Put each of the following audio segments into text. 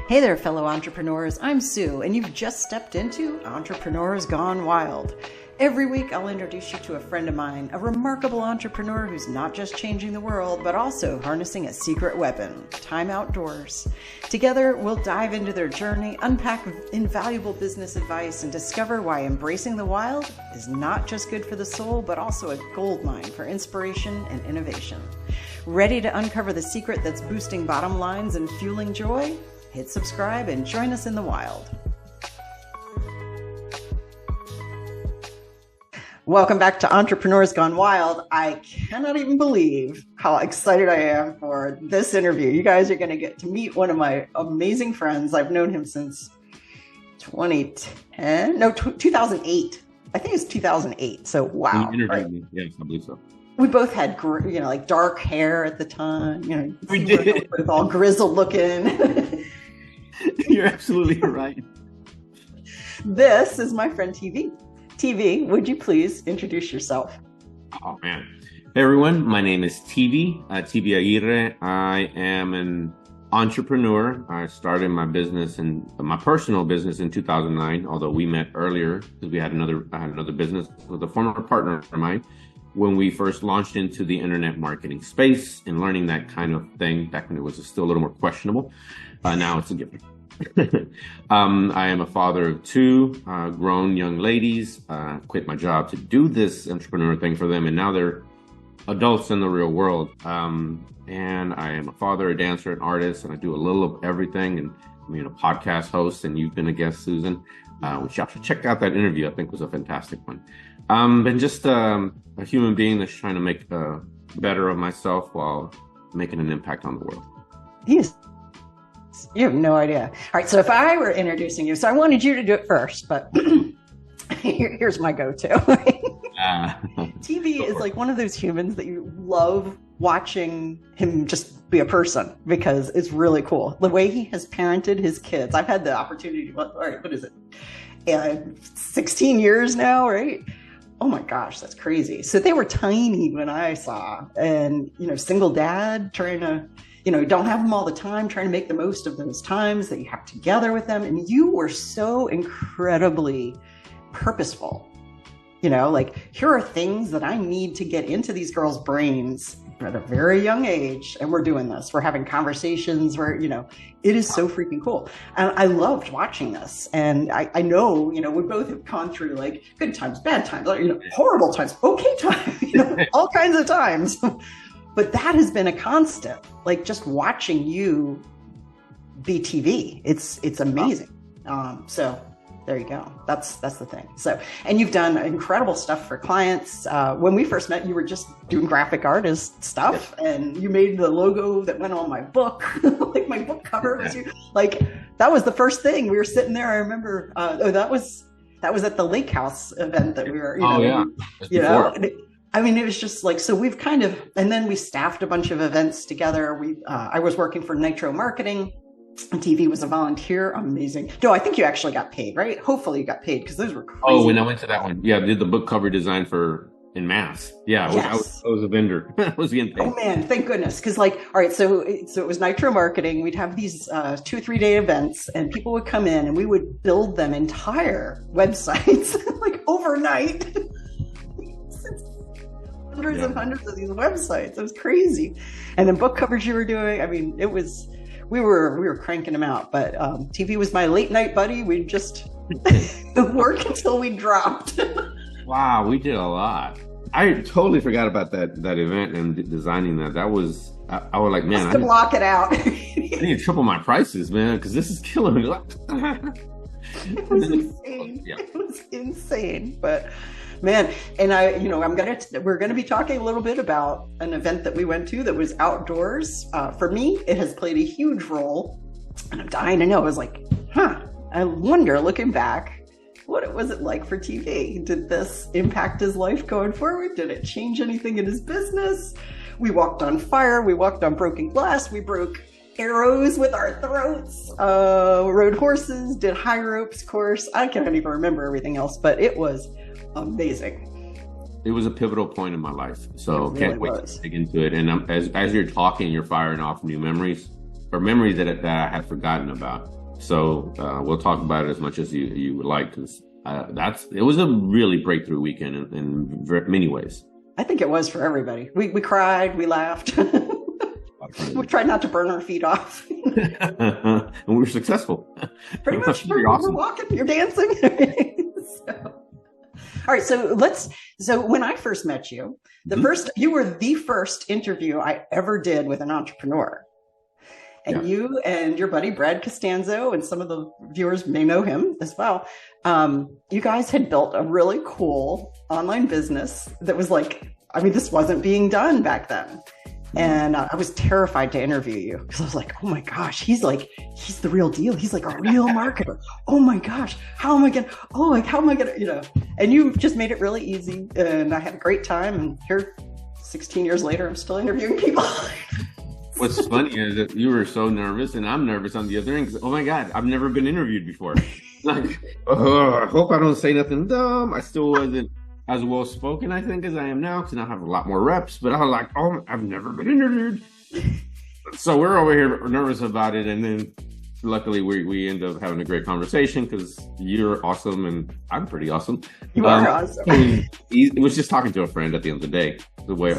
Hey there, fellow entrepreneurs. I'm Sue, and you've just stepped into Entrepreneurs Gone Wild. Every week, I'll introduce you to a friend of mine, a remarkable entrepreneur who's not just changing the world, but also harnessing a secret weapon, time outdoors. Together, we'll dive into their journey, unpack invaluable business advice, and discover why embracing the wild is not just good for the soul, but also a goldmine for inspiration and innovation. Ready to uncover the secret that's boosting bottom lines and fueling joy? Hit subscribe and join us in the wild. Welcome back to Entrepreneurs Gone Wild. I cannot even believe how excited I am for this interview. You guys are going to get to meet one of my amazing friends. I've known him since 2008. I think it's 2008. So wow. Right? Me. Yes, I believe so. We both had, like dark hair at the time. We did. Both all grizzled looking. You're absolutely right. This is my friend Teevee. Teevee, would you please introduce yourself? Oh, man. Hey, everyone. My name is Teevee Aguirre. I am an entrepreneur. I started my personal business in 2009, although we met earlier because I had another business with a former partner of mine when we first launched into the internet marketing space and learning that kind of thing back when it was still a little more questionable. Now it's a given. I am a father of two grown young ladies. Quit my job to do this entrepreneur thing for them, and now they're adults in the real world. And I am a father, a dancer, an artist, and I do a little of everything. And I'm a podcast host, and you've been a guest, Susan, which you should check out that interview. I think was a fantastic one. And just a human being that's trying to make better of myself while making an impact on the world. Yes. You have no idea. All right. So if I were introducing you, so I wanted you to do it first, but here's my go-to. Teevee is like one of those humans that you love watching him just be a person because it's really cool. The way he has parented his kids. I've had the opportunity to, all right, what is it? 16 years now, right? Oh my gosh, that's crazy. So they were tiny when I saw, and, single dad trying to, don't have them all the time, trying to make the most of those times that you have together with them. And you were so incredibly purposeful. Here are things that I need to get into these girls' brains at a very young age. And we're doing this. We're having conversations where, it is so freaking cool. And I loved watching this. And I know, we both have gone through like good times, bad times, horrible times, okay times, all kinds of times. But that has been a constant, like just watching you be Teevee. It's amazing. So there you go. That's the thing. So, and you've done incredible stuff for clients. When we first met, you were just doing graphic artist stuff, and you made the logo that went on my book, like my book cover was you. Like that was the first thing. We were sitting there. I remember. That was at the Lake House event that we were. It was just like, so we've kind of, and then we staffed a bunch of events together. I was working for Nitro Marketing, and Teevee was a volunteer. Amazing. No, I think you actually got paid, right? Hopefully you got paid because those were crazy. Oh, when I went to that one. Yeah, I did the book cover design in Mass. Yeah, I was a vendor. I was getting paid. Oh man, thank goodness. Because all right, so it was Nitro Marketing. We'd have these 2 or 3 day events, and people would come in and we would build them entire websites like overnight. Hundreds and hundreds of these websites. It was crazy. And then book covers you were doing. We were cranking them out, but Teevee was my late night buddy. We'd just work until we dropped. Wow, we did a lot. I totally forgot about that event and designing that. That was, I was like, man, I need to block it out. I need to triple my prices, man, because this is killing me. It was insane. Yeah. It was insane, but man, and we're gonna be talking a little bit about an event that we went to that was outdoors. For me, it has played a huge role, and I'm dying to know. I was like, I wonder, looking back, what was it like for Teevee? Did this impact his life going forward? Did it change anything in his business? We walked on fire. We walked on broken glass. We broke arrows with our throats, rode horses, did high ropes course. I can't even remember everything else, but it was amazing. It was a pivotal point in my life, so can't wait to dig into it. And as you're talking, you're firing off new memories or memories that I had forgotten about. So we'll talk about it as much as you would like, because it was a really breakthrough weekend in many ways. I think it was for everybody. We cried, we laughed. We tried not to burn our feet off. And we were successful. Pretty much. We're walking, you're dancing. All right, so when I first met you, you were the first interview I ever did with an entrepreneur. And you and your buddy, Brad Costanzo, and some of the viewers may know him as well. You guys had built a really cool online business that was this wasn't being done back then. And I was terrified to interview you because I was like, oh my gosh, he's the real deal. He's like a real marketer. Oh my gosh, how am I going to, and you just made it really easy. And I had a great time. And here, 16 years later, I'm still interviewing people. What's funny is that you were so nervous and I'm nervous on the other end because, oh my God, I've never been interviewed before. Like, I hope I don't say nothing dumb. I still wasn't as well spoken, I think, as I am now, because I have a lot more reps. But I was like, oh, I've never been interviewed. So we're over here nervous about it. And then luckily we end up having a great conversation because you're awesome and I'm pretty awesome. You are awesome. It was just talking to a friend at the end of the day. The way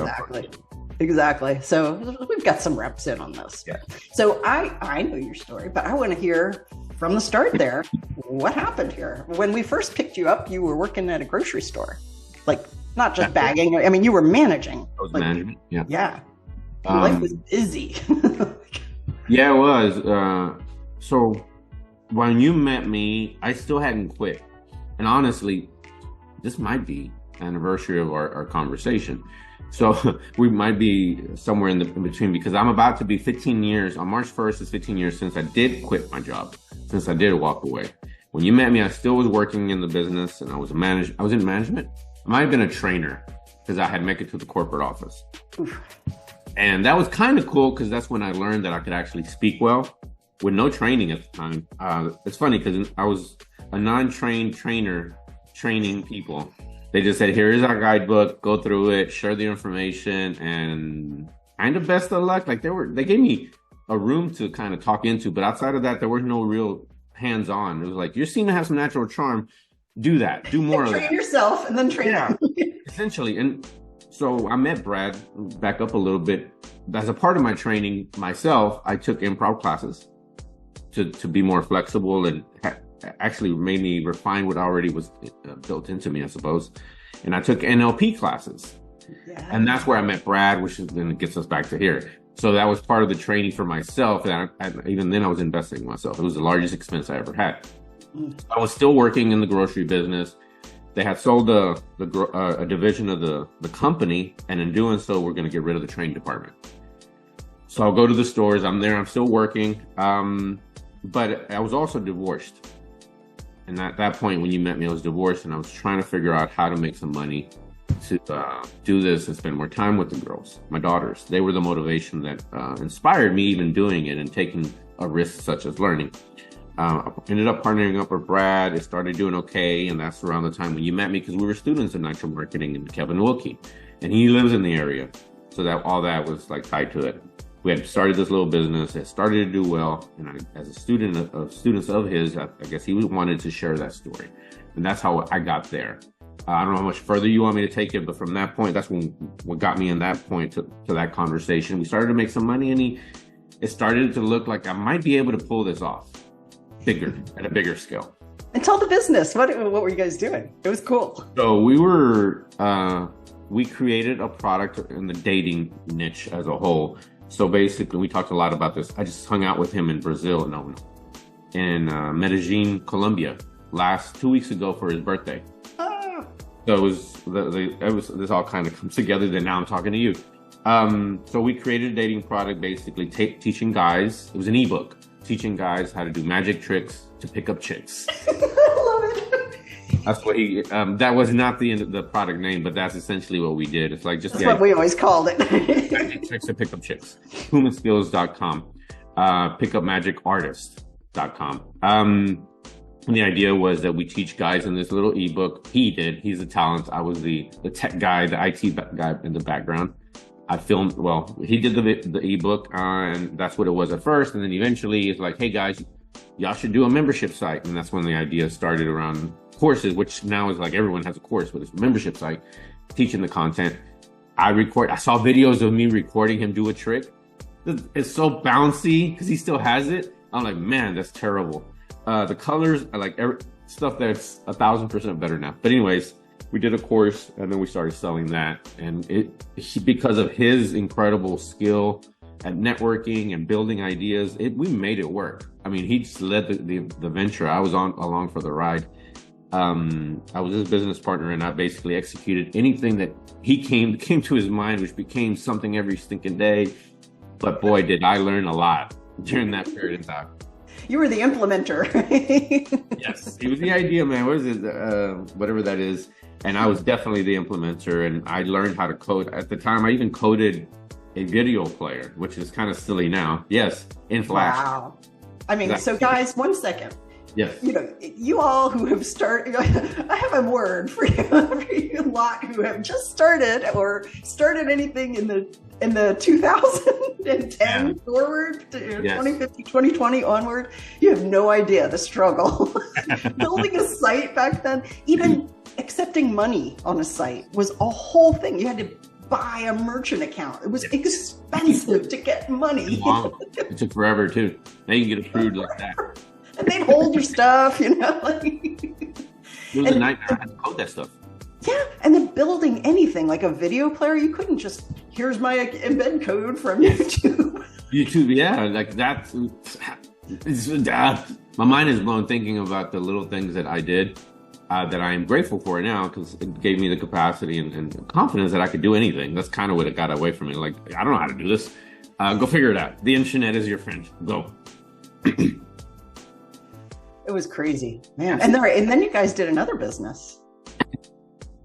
Exactly. So we've got some reps in on this. Yeah. So I know your story, but I want to hear from the start there. What happened here? When we first picked you up, you were working at a grocery store. Like, not just bagging. I mean, you were managing. I was managing. Yeah. Yeah. Life was busy. Yeah, it was. So when you met me, I still hadn't quit. And honestly, this might be anniversary of our conversation. So we might be somewhere in between, because I'm about to be 15 years. On March 1st is 15 years since I did quit my job, since I did walk away. When you met me, I still was working in the business, and I was in management. I might have been a trainer because I had make it to the corporate office. Oof. And that was kind of cool because that's when I learned that I could actually speak well with no training at the time. It's funny because I was a non-trained trainer training people. They just said, here is our guidebook, go through it, share the information, and kind of best of luck. Like they gave me a room to kind of talk into, but outside of that, there was no real hands-on. It was like, you seem to have some natural charm. Do that. Do more of that. Train yourself and then train them. Essentially. And so I met Brad, back up a little bit. As a part of my training myself, I took improv classes to be more flexible, and actually made me refine what already was built into me, I suppose. And I took NLP classes. Yeah. And that's where I met Brad, which then gets us back to here. So that was part of the training for myself. And even then I was investing in myself. It was the largest expense I ever had. I was still working in the grocery business. They had sold a division of the company. And in doing so, we're going to get rid of the training department. So I'll go to the stores. I'm there. I'm still working. But I was also divorced. And at that point, when you met me, I was divorced, and I was trying to figure out how to make some money to do this and spend more time with the girls, my daughters. They were the motivation that inspired me even doing it and taking a risk such as learning. I ended up partnering up with Brad. It started doing okay, and that's around the time when you met me, because we were students in nitro marketing in Kevin Wilkie, and he lives in the area. So that all that was like tied to it. We had started this little business. It started to do well. And as a student of students of his, I guess he wanted to share that story. And that's how I got there. I don't know how much further you want me to take it, but from that point, that's what got me in that point to that conversation. We started to make some money, and it started to look like I might be able to pull this off at a bigger scale. And tell the business, what were you guys doing? It was cool. So we created a product in the dating niche as a whole. So basically, we talked a lot about this. I just hung out with him in Brazil, in Medellin, Colombia, 2 weeks ago for his birthday. Ah. So this all kind of comes together. Then now I'm talking to you. So we created a dating product, basically teaching guys. It was an ebook teaching guys how to do magic tricks to pick up chicks. I love it. That's what that was not the product name, but that's essentially what we did. It's like that's what we always called it. Magic tricks to pick up chicks. Humanskills.com. Pickupmagicartist.com. And the idea was that we teach guys in this little ebook. He's the talent. I was the tech guy, the IT guy in the background. I filmed, well, he did the ebook, and that's what it was at first. And then eventually it's like, hey guys, y'all should do a membership site. And that's when the idea started around courses, which now is like everyone has a course, but it's a membership site, teaching the content. I saw videos of me recording him do a trick. It's so bouncy because he still has it. I'm like, man, that's terrible. The colors are like stuff that's 1,000% better now. But anyways, we did a course and then we started selling that. And because of his incredible skill at networking and building ideas, we made it work. I mean, he just led the venture. I was along for the ride. I was his business partner, and I basically executed anything that he came to his mind, which became something every stinking day. But boy, did I learn a lot during that period of time. You were the implementer. Yes, he was the idea man. What is it? Whatever that is. And I was definitely the implementer, and I learned how to code. At the time, I even coded a video player, which is kind of silly now. Yes, in Flash. Wow. I mean, so guys, 1 second. Yes. You know, you all who have started, I have a word for you lot who have just started or started anything in the 2010 forward to 2050, 2020 onward. You have no idea the struggle. Building a site back then, even accepting money on a site was a whole thing. You had to buy a merchant account. It was expensive to get money. It took forever too. Now you can get approved like that. And they'd hold your stuff, you know. It was a nightmare. I had to code that stuff. Yeah, and then building anything like a video player, you couldn't just, here's my embed code from YouTube. YouTube, yeah, like that's, my mind is blown thinking about the little things that I did that I am grateful for now, because it gave me the capacity and confidence that I could do anything. That's kind of what it got away from me. Like, I don't know how to do this. Go figure it out. The internet is your friend. Go. It was crazy, man. And then you guys did another business.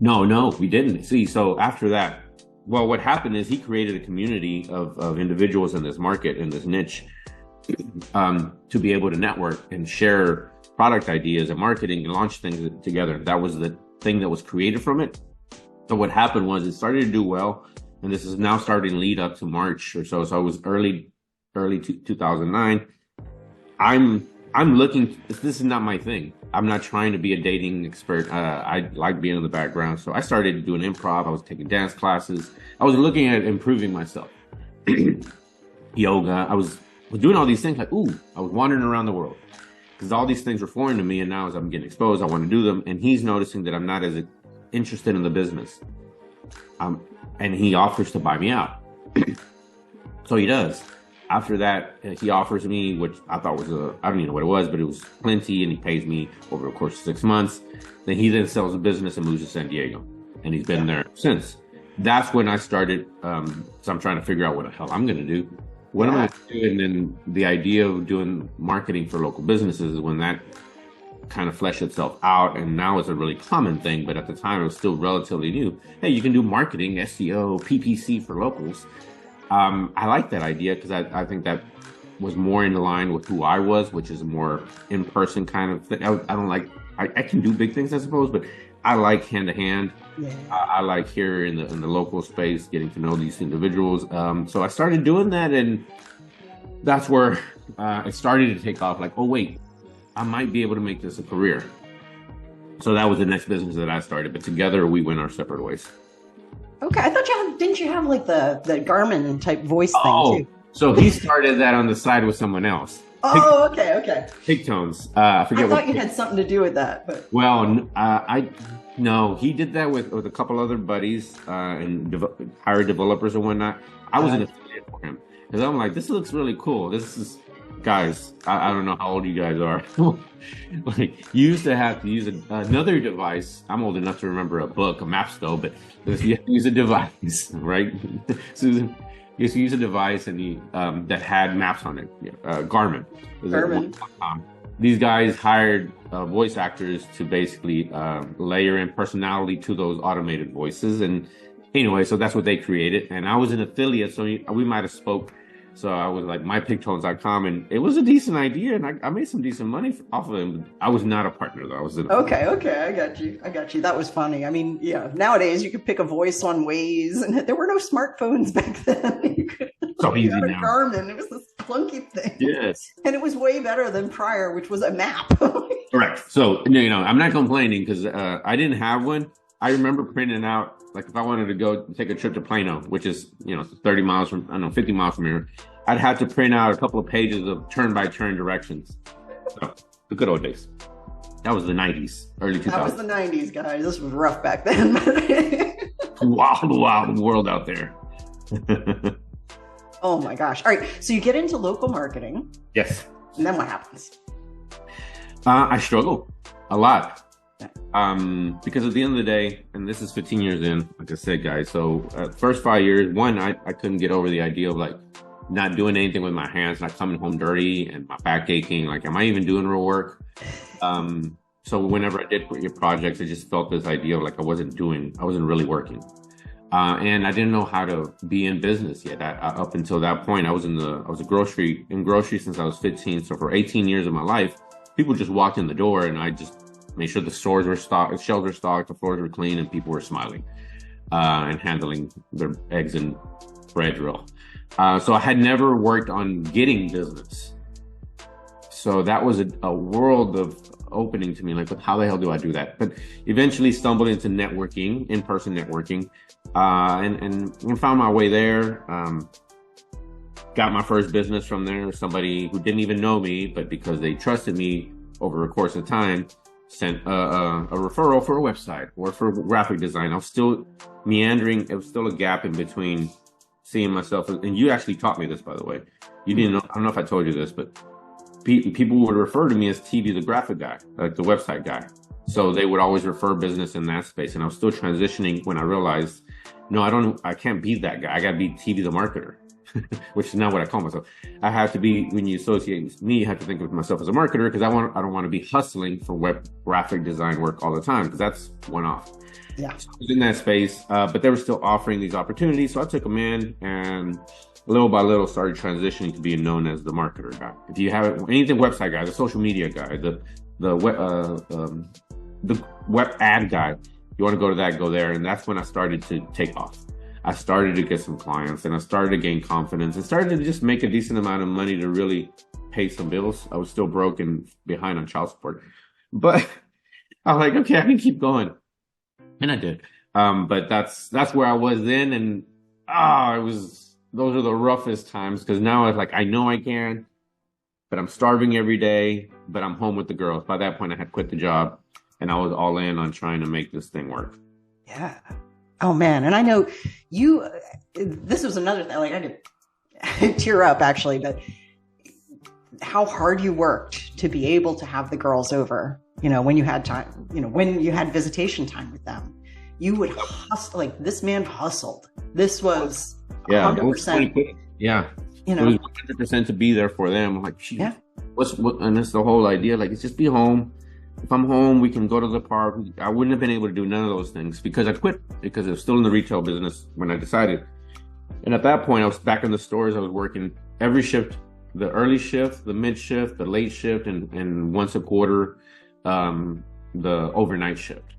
No, we didn't. See, so after that, well, what happened is he created a community of individuals in this market, in this niche, to be able to network and share product ideas and marketing and launch things together. That was the thing that was created from it. So what happened was it started to do well, and this is now starting to lead up to March or so. So it was early 2009. I'm looking, this is not my thing. I'm not trying to be a dating expert. I like being in the background. So I started doing improv. I was taking dance classes. I was looking at improving myself. Yoga. I was doing all these things like, I was wandering around the world because all these things were foreign to me. And now as I'm getting exposed, I want to do them. And he's noticing that I'm not as interested in the business. And he offers to buy me out. So he does. After that, he offers me, which I thought was I don't even know what it was, but it was plenty, and he pays me over the course of 6 months. Then he sells a business and moves to San Diego, and he's been there since. That's when I started, so I'm trying to figure out what the hell I'm going to do. What am I going to do? And then the idea of doing marketing for local businesses is when that kind of fleshed itself out, and now it's a really common thing, but at the time it was still relatively new. Hey, you can do marketing, SEO, PPC for locals. I like that idea because I think that was more in line with who I was, which is a more in-person kind of thing. I don't like, I can do big things, I suppose, but I like hand-to-hand. Yeah. I like here in the local space, getting to know these individuals. So I started doing that, and that's where it started to take off. Like, oh, wait, I might be able to make this a career. So that was the next business that I started, but together we went our separate ways. Okay, I thought didn't you have like the Garmin type voice thing too? So he started that on the side with someone else. Okay. Pigtones. I thought you had something to do with that, but no, he did that with a couple other buddies and hired developers and whatnot. I was an affiliate for him because I'm like, this looks really cool. This is, guys, I don't know how old you guys are. Like, you used to have to use another device. I'm old enough to remember a book, a map still, but you have to use a device, right? Susan, you used to use a device and that had maps on it. Garmin. These guys hired voice actors to basically layer in personality to those automated voices. And anyway, so that's what they created. And I was an affiliate, so we might have spoke So I was like mypigtones.com, and it was a decent idea, and I made some decent money off of it. I was not a partner though. I was okay. I got you. That was funny. I mean, yeah. Nowadays you could pick a voice on Waze, and there were no smartphones back then. You could so easy now. Garmin. It was this clunky thing. Yes, and it was way better than prior, which was a map. Correct. So I'm not complaining because I didn't have one. I remember printing out, like if I wanted to go take a trip to Plano, which is 30 miles from 50 miles from here, I'd have to print out a couple of pages of turn-by-turn directions. So, the good old days. That was the 90s, early 2000s. That was the 90s, guys. This was rough back then. Wild world out there. Oh my gosh. All right. So you get into local marketing. Yes. And then what happens? I struggle a lot. Because at the end of the day, and this is 15 years in, like I said, guys, so first 5 years, I couldn't get over the idea of like not doing anything with my hands, not coming home dirty and my back aching. Like, am I even doing real work? So whenever I did your projects, I just felt this idea of like I wasn't really working. And I didn't know how to be in business yet. Up until that point, I was in grocery since I was 15. So for 18 years of my life, people just walked in the door and I just made sure the stores were stocked, shelves were stocked, the floors were clean, and people were smiling and handling their eggs and bread real. So I had never worked on getting business. So that was a world of opening to me, like, how the hell do I do that? But eventually stumbled into networking, in-person networking, and found my way there. Got my first business from there. Somebody who didn't even know me, but because they trusted me over a course of time, sent a referral for a website or for graphic design. I was still meandering. It was still a gap in between seeing myself. And you actually taught me this, by the way. You didn't know. I don't know if I told you this, but people would refer to me as Teevee, the graphic guy, like the website guy. So they would always refer business in that space. And I was still transitioning when I realized, no, I can't be that guy. I got to be Teevee, the marketer. Which is not what I call myself. I have to be, when you associate me, you have to think of myself as a marketer, because I don't want to be hustling for web graphic design work all the time, because that's one off. Yeah. So I was in that space, but they were still offering these opportunities. So I took them in, and little by little started transitioning to being known as the marketer guy. If you have anything website guy, the social media guy, the web ad guy, you want to go to that, go there. And that's when I started to take off. I started to get some clients, and I started to gain confidence, and started to just make a decent amount of money to really pay some bills. I was still broke and behind on child support, but I was like, okay, I can keep going. And I did. But that's where I was then. And those are the roughest times, because now it's like, I know I can, but I'm starving every day, but I'm home with the girls. By that point, I had quit the job, and I was all in on trying to make this thing work. Yeah. Oh man. And I know this was another thing, like I did tear up actually, but how hard you worked to be able to have the girls over, when you had time, when you had visitation time with them, you would hustle, like this man hustled. This was 100%. Yeah. It was 100% to be there for them. Like, yeah. And it's the whole idea, like, it's just be home. If I'm home, we can go to the park. I wouldn't have been able to do none of those things because I quit, because I was still in the retail business when I decided. And at that point, I was back in the stores. I was working every shift, the early shift, the mid shift, the late shift, and once a quarter, the overnight shift.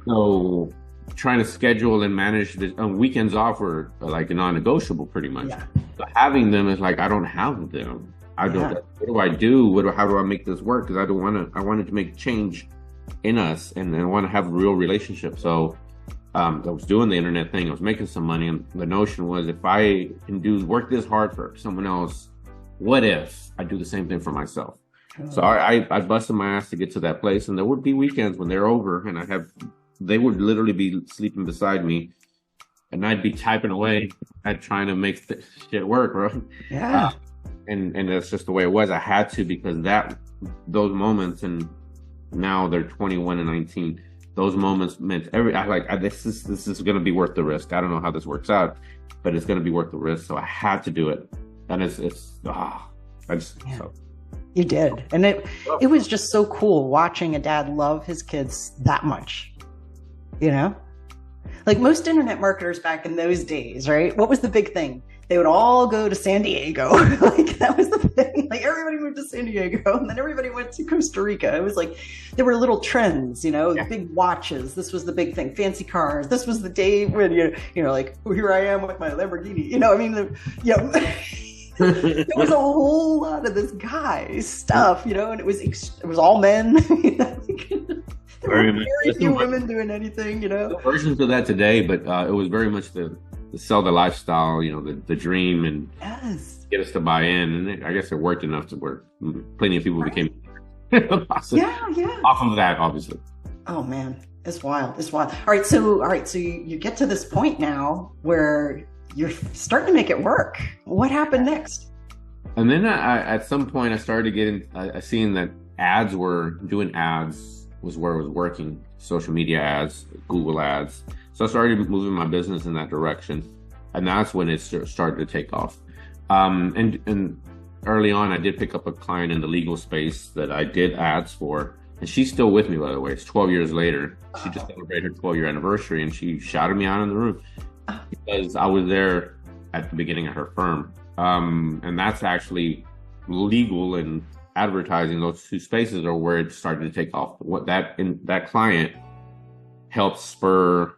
So trying to schedule and manage the weekends off were like non-negotiable pretty much. Yeah. So having them is like, I don't have them. I don't. Yeah. What do I do? How do I make this work? Because I wanted to make change in us, and I want to have a real relationship. So I was doing the internet thing. I was making some money, and the notion was, if I can work this hard for someone else, what if I do the same thing for myself? Oh. So I busted my ass to get to that place, and there would be weekends when they're over, and they would literally be sleeping beside me, and I'd be typing away at trying to make shit work, bro. Yeah. And that's just the way it was. I had to, because those moments, and now they're 21 and 19. Those moments meant this is going to be worth the risk. I don't know how this works out, but it's going to be worth the risk. So I had to do it. And You did. And it was just so cool watching a dad love his kids that much, Like most internet marketers back in those days, right? What was the big thing? they would all go to San Diego. Like that was the thing. Like everybody moved to San Diego, and then everybody went to Costa Rica. It was like there were little trends, Yeah. big watches. This was the big thing. Fancy cars. This was the day when like, oh, here I am with my Lamborghini. I mean, there was a whole lot of this guy stuff, and it was all men. There were very few women doing anything. Versions of that today, but it was very much the sell the lifestyle, the dream, and Yes. get us to buy in. And I guess it worked enough to where plenty of people became Yeah. off of that, obviously. Oh man, it's wild. It's wild. All right, so you get to this point now where you're starting to make it work. What happened next? And then at some point, I started getting seeing that doing ads was where it was working. Social media ads, Google ads. So I started moving my business in that direction, and that's when it started to take off. And early on, I did pick up a client in the legal space that I did ads for, and she's still with me, by the way. It's 12 years later. She just celebrated her 12-year anniversary, and she shouted me out in the room because I was there at the beginning of her firm. And that's actually legal and advertising. Those two spaces are where it started to take off. That client helped spur